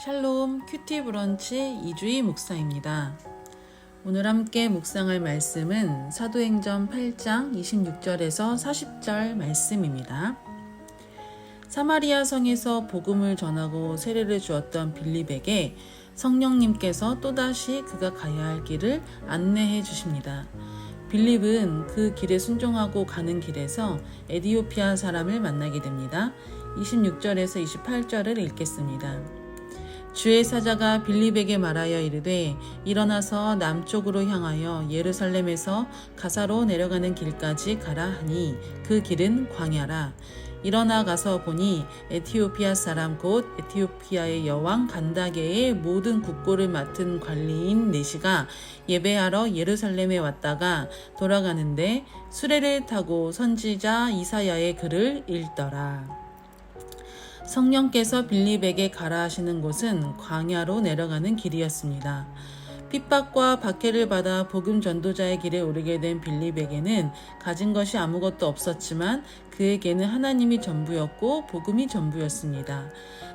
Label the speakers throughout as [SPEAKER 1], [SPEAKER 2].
[SPEAKER 1] 샬롬 큐티 브런치 이주희 목사입니다. 오늘 함께 묵상할 말씀은 사도행전 8장 26절에서 40절 말씀입니다. 사마리아 성에서 복음을 전하고 세례를 주었던 빌립에게 성령님께서 또다시 그가 가야 할 길을 안내해 주십니다. 빌립은 그 길에 순종하고 가는 길에서 에티오피아 사람을 만나게 됩니다. 26절에서 28절을 읽겠습니다. 주의 사자가 빌립에게 말하여 이르되 일어나서 남쪽으로 향하여 예루살렘에서 가사로 내려가는 길까지 가라 하니 그 길은 광야라. 일어나 가서 보니 에티오피아 사람 곧 에티오피아의 여왕 간다게의 모든 국고를 맡은 관리인 네시가 예배하러 예루살렘에 왔다가 돌아가는데 수레를 타고 선지자 이사야의 글을 읽더라. 성령께서 빌립에게 가라 하시는 곳은 광야로 내려가는 길이었습니다. 핍박과 박해를 받아 복음 전도자의 길에 오르게 된 빌립에게는 가진 것이 아무것도 없었지만 그에게는 하나님이 전부였고 복음이 전부였습니다.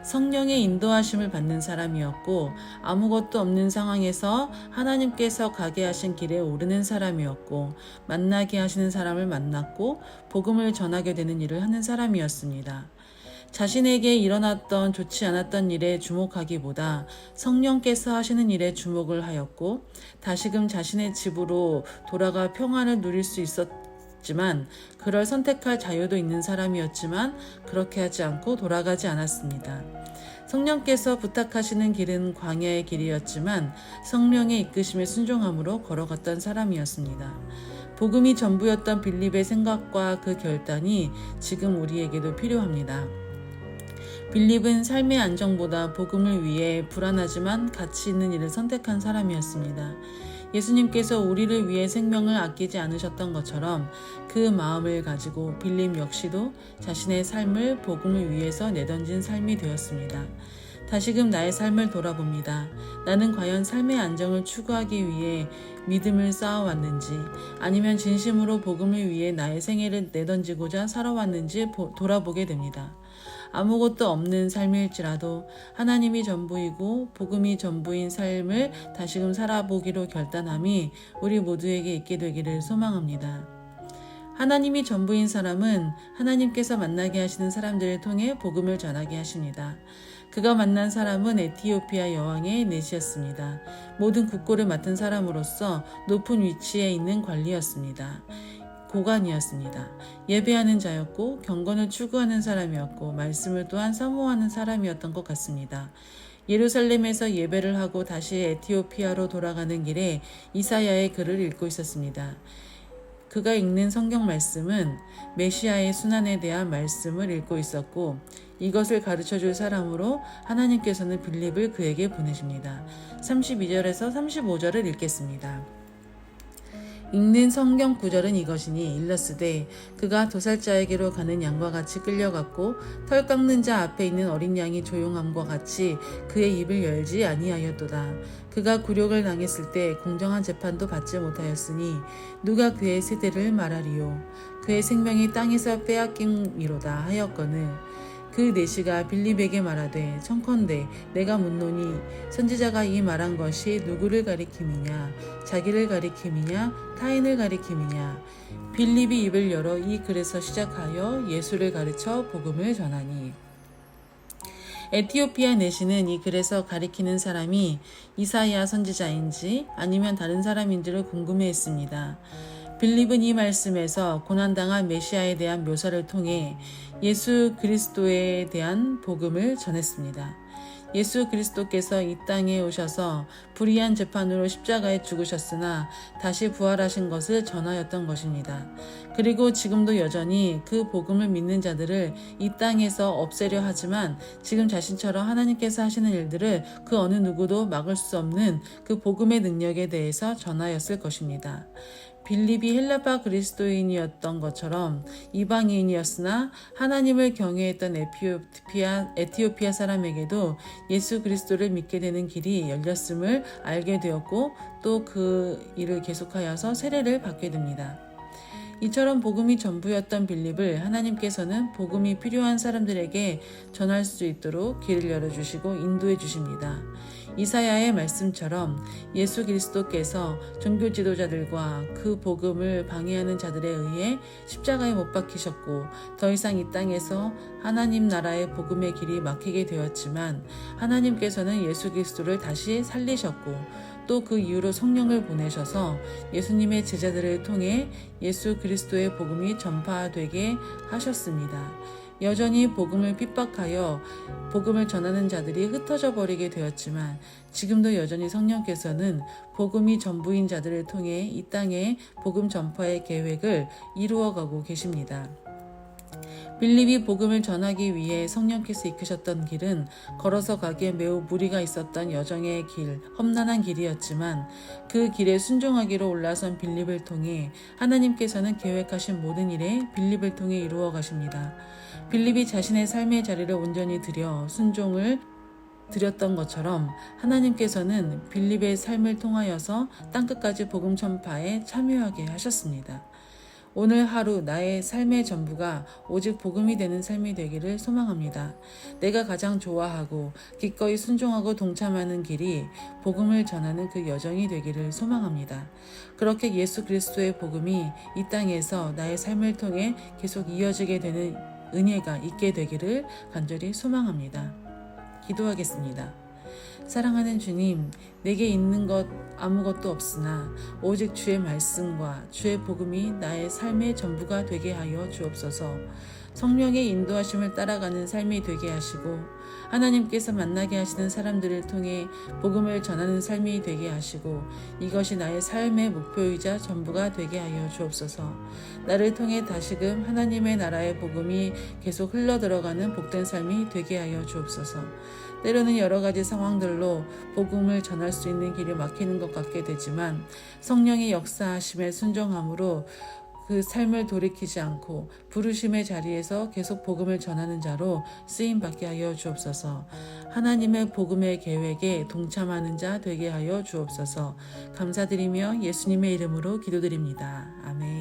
[SPEAKER 1] 성령의 인도하심을 받는 사람이었고 아무것도 없는 상황에서 하나님께서 가게 하신 길에 오르는 사람이었고 만나게 하시는 사람을 만났고 복음을 전하게 되는 일을 하는 사람이었습니다. 자신에게 일어났던 좋지 않았던 일에 주목하기보다 성령께서 하시는 일에 주목을 하였고 다시금 자신의 집으로 돌아가 평안을 누릴 수 있었지만 그럴 선택할 자유도 있는 사람이었지만 그렇게 하지 않고 돌아가지 않았습니다. 성령께서 부탁하시는 길은 광야의 길이었지만 성령의 이끄심에 순종함으로 걸어갔던 사람이었습니다. 복음이 전부였던 빌립의 생각과 그 결단이 지금 우리에게도 필요합니다. 빌립은 삶의 안정보다 복음을 위해 불안하지만 가치 있는 일을 선택한 사람이었습니다. 예수님께서 우리를 위해 생명을 아끼지 않으셨던 것처럼 그 마음을 가지고 빌립 역시도 자신의 삶을 복음을 위해서 내던진 삶이 되었습니다. 다시금 나의 삶을 돌아봅니다. 나는 과연 삶의 안정을 추구하기 위해 믿음을 쌓아왔는지 아니면 진심으로 복음을 위해 나의 생애를 내던지고자 살아왔는지 돌아보게 됩니다. 아무것도 없는 삶일지라도 하나님이 전부이고 복음이 전부인 삶을 다시금 살아보기로 결단함이 우리 모두에게 있게 되기를 소망합니다. 하나님이 전부인 사람은 하나님께서 만나게 하시는 사람들을 통해 복음을 전하게 하십니다. 그가 만난 사람은 에티오피아 여왕의 네시였습니다. 모든 국고를 맡은 사람으로서 높은 위치에 있는 관리였습니다. 고관이었습니다. 예배하는 자였고 경건을 추구하는 사람이었고 말씀을 또한 사모하는 사람이었던 것 같습니다. 예루살렘에서 예배를 하고 다시 에티오피아로 돌아가는 길에 이사야의 글을 읽고 있었습니다. 그가 읽는 성경 말씀은 메시아의 순환에 대한 말씀을 읽고 있었고 이것을 가르쳐줄 사람으로 하나님께서는 빌립을 그에게 보내십니다. 32절에서 35절을 읽겠습니다. 읽는 성경 구절은 이것이니 일러스되 그가 도살자에게로 가는 양과 같이 끌려갔고 털 깎는 자 앞에 있는 어린 양이 조용함과 같이 그의 입을 열지 아니하였도다. 그가 굴욕을 당했을 때 공정한 재판도 받지 못하였으니 누가 그의 세대를 말하리요. 그의 생명이 땅에서 빼앗김이로다 하였거늘 그 네시가 빌립에게 말하되 청컨대 내가 묻노니 선지자가 이 말한 것이 누구를 가리킴이냐 자기를 가리킴이냐 타인을 가리킴이냐 빌립이 입을 열어 이 글에서 시작하여 예수를 가르쳐 복음을 전하니 에티오피아 네시는 이 글에서 가리키는 사람이 이사야 선지자인지 아니면 다른 사람인지를 궁금해했습니다. 빌립은 이 말씀에서 고난당한 메시아에 대한 묘사를 통해 예수 그리스도에 대한 복음을 전했습니다. 예수 그리스도께서 이 땅에 오셔서 불의한 재판으로 십자가에 죽으셨으나 다시 부활하신 것을 전하였던 것입니다. 그리고 지금도 여전히 그 복음을 믿는 자들을 이 땅에서 없애려 하지만 지금 자신처럼 하나님께서 하시는 일들을 그 어느 누구도 막을 수 없는 그 복음의 능력에 대해서 전하였을 것입니다. 빌립이 헬라파 그리스도인이었던 것처럼 이방인이었으나 하나님을 경외했던 에티오피아 사람에게도 예수 그리스도를 믿게 되는 길이 열렸음을 알게 되었고 또 그 일을 계속하여서 세례를 받게 됩니다. 이처럼 복음이 전부였던 빌립을 하나님께서는 복음이 필요한 사람들에게 전할 수 있도록 길을 열어주시고 인도해 주십니다. 이사야의 말씀처럼 예수 그리스도께서 종교 지도자들과 그 복음을 방해하는 자들에 의해 십자가에 못 박히셨고 더 이상 이 땅에서 하나님 나라의 복음의 길이 막히게 되었지만 하나님께서는 예수 그리스도를 다시 살리셨고 또 그 이후로 성령을 보내셔서 예수님의 제자들을 통해 예수 그리스도의 복음이 전파되게 하셨습니다. 여전히 복음을 핍박하여 복음을 전하는 자들이 흩어져 버리게 되었지만 지금도 여전히 성령께서는 복음이 전부인 자들을 통해 이 땅에 복음 전파의 계획을 이루어가고 계십니다. 빌립이 복음을 전하기 위해 성령께서 이끄셨던 길은 걸어서 가기에 매우 무리가 있었던 여정의 길, 험난한 길이었지만 그 길에 순종하기로 올라선 빌립을 통해 하나님께서는 계획하신 모든 일에 빌립을 통해 이루어 가십니다. 빌립이 자신의 삶의 자리를 온전히 들여 순종을 드렸던 것처럼 하나님께서는 빌립의 삶을 통하여서 땅끝까지 복음 전파에 참여하게 하셨습니다. 오늘 하루 나의 삶의 전부가 오직 복음이 되는 삶이 되기를 소망합니다. 내가 가장 좋아하고 기꺼이 순종하고 동참하는 길이 복음을 전하는 그 여정이 되기를 소망합니다. 그렇게 예수 그리스도의 복음이 이 땅에서 나의 삶을 통해 계속 이어지게 되는 은혜가 있게 되기를 간절히 소망합니다. 기도하겠습니다. 사랑하는 주님, 내게 있는 것 아무것도 없으나 오직 주의 말씀과 주의 복음이 나의 삶의 전부가 되게 하여 주옵소서. 성령의 인도하심을 따라가는 삶이 되게 하시고 하나님께서 만나게 하시는 사람들을 통해 복음을 전하는 삶이 되게 하시고 이것이 나의 삶의 목표이자 전부가 되게 하여 주옵소서. 나를 통해 다시금 하나님의 나라의 복음이 계속 흘러들어가는 복된 삶이 되게 하여 주옵소서. 때로는 여러 가지 상황들로 복음을 전할 수 있는 길이 막히는 것 같게 되지만 성령의 역사하심에 순종함으로 그 삶을 돌이키지 않고 부르심의 자리에서 계속 복음을 전하는 자로 쓰임받게 하여 주옵소서. 하나님의 복음의 계획에 동참하는 자 되게 하여 주옵소서. 감사드리며 예수님의 이름으로 기도드립니다. 아멘.